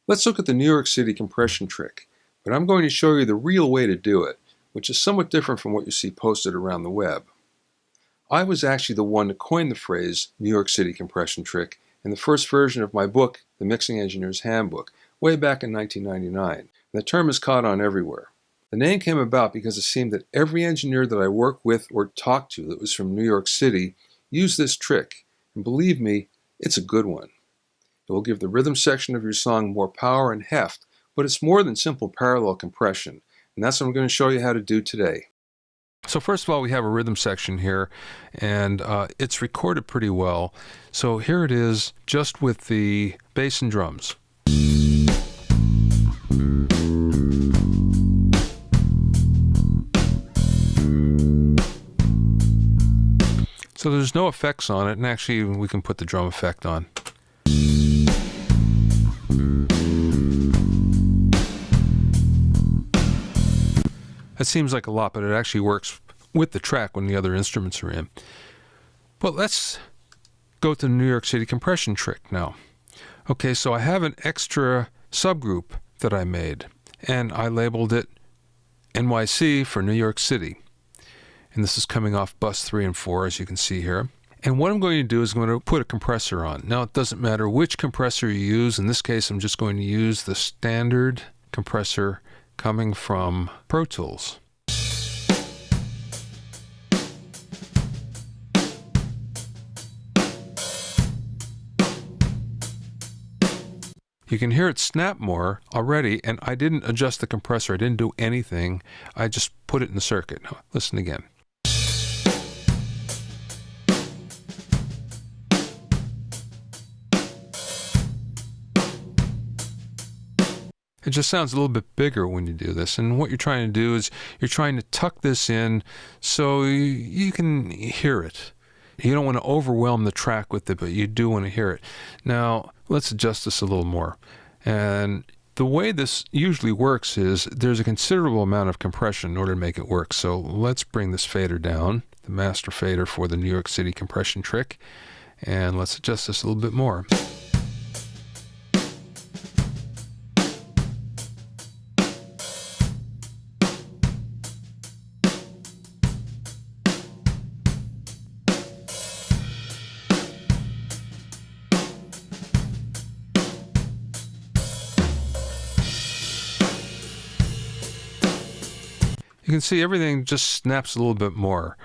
Let's look at the New York City compression trick, but I'm going to show you the real way to do it, which is somewhat different from what you see posted around the web. I was actually the one to coin the phrase New York City compression trick in the first version of my book, The Mixing Engineer's Handbook, way back in 1999. And the term is caught on everywhere. The name came about because it seemed that every engineer that I worked with or talked to that was from New York City used this trick, and believe me, it's a good one. It will give the rhythm section of your song more power and heft, but it's more than simple parallel compression, and that's what I'm going to show you how to do today. So first of all, we have a rhythm section here, and it's recorded pretty well. So here it is, just with the bass and drums. So there's no effects on it, and actually we can put the drum effect on. That seems like a lot, but it actually works with the track when the other instruments are in. But let's go to the New York City compression trick now. Okay, so I have an extra subgroup that I made, and I labeled it NYC for New York City. And this is coming off bus 3 and 4, as you can see here. And what I'm going to do is I'm going to put a compressor on. Now, it doesn't matter which compressor you use. In this case, I'm just going to use the standard compressor coming from Pro Tools. You can hear it snap more already, and I didn't adjust the compressor. I didn't do anything. I just put it in the circuit. Now, listen again. It just sounds a little bit bigger when you do this, and what you're trying to do is you're trying to tuck this in so you can hear it. You don't want to overwhelm the track with it, but you do want to hear it. Now, let's adjust this a little more. And the way this usually works is there's a considerable amount of compression in order to make it work. So let's bring this fader down, the master fader for the New York City compression trick, and let's adjust this a little bit more. You can see everything just snaps a little bit more.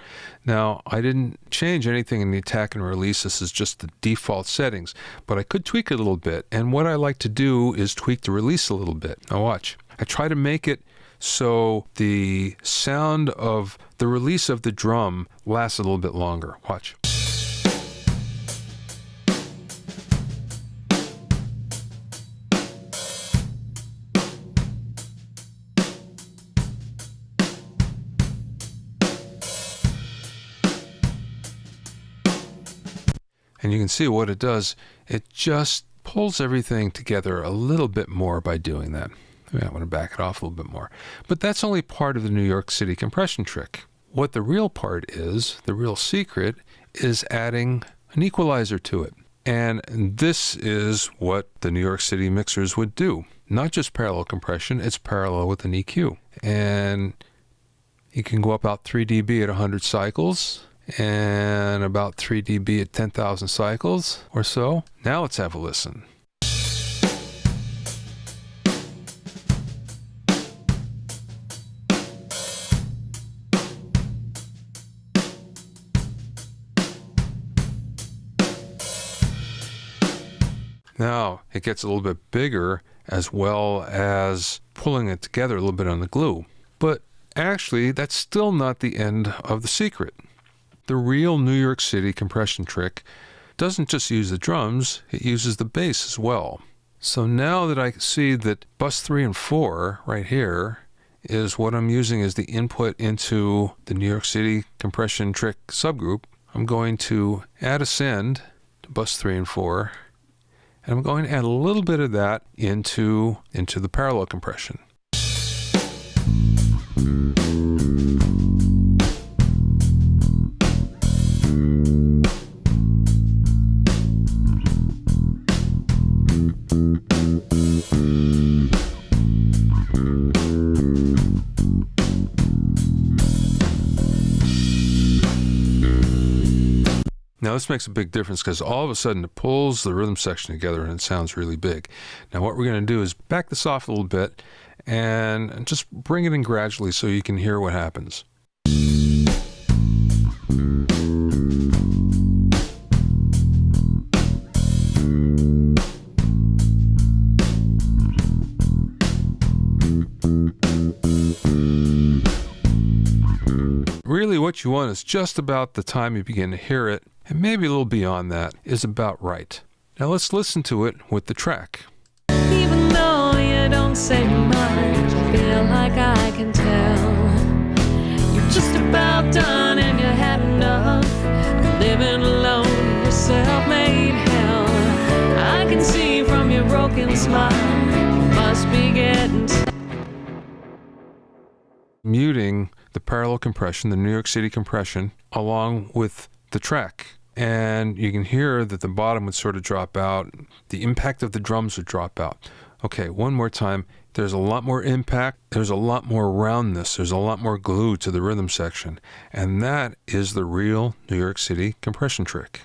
Now, I didn't change anything in the attack and release. This is just the default settings, but I could tweak it a little bit. And what I like to do is tweak the release a little bit. Now watch. I try to make it so the sound of the release of the drum lasts a little bit longer. Watch. And you can see what it does. It just pulls everything together a little bit more by doing that. I want to back it off a little bit more. But that's only part of the New York City compression trick. What the real part is, the real secret, is adding an equalizer to it. And this is what the New York City mixers would do. Not just parallel compression, it's parallel with an EQ. And you can go about 3 dB at 100 cycles. And about 3 dB at 10,000 cycles or so. Now let's have a listen. Now it gets a little bit bigger, as well as pulling it together a little bit on the glue. But actually, that's still not the end of the secret. The real New York City compression trick doesn't just use the drums, it uses the bass as well. So now that I see that bus 3 and 4 right here is what I'm using as the input into the New York City compression trick subgroup, I'm going to add a send to bus 3 and 4, and I'm going to add a little bit of that into the parallel compression. this makes a big difference because all of a sudden it pulls the rhythm section together and it sounds really big. Now what we're going to do is back this off a little bit and just bring it in gradually so you can hear what happens. Really what you want is just about the time you begin to hear it, and maybe a little beyond that is about right. Now let's listen to it with the track. Even though you don't say much, I feel like I can tell you're just about done and you had enough. Living alone, your self-made hell. I can see from your broken smile, you must be getting muting the parallel compression, the New York City compression, along with the track. And you can hear that the bottom would sort of drop out. The impact of the drums would drop out. Okay, one more time. There's a lot more impact. There's a lot more roundness. There's a lot more glue to the rhythm section. And that is the real New York City compression trick.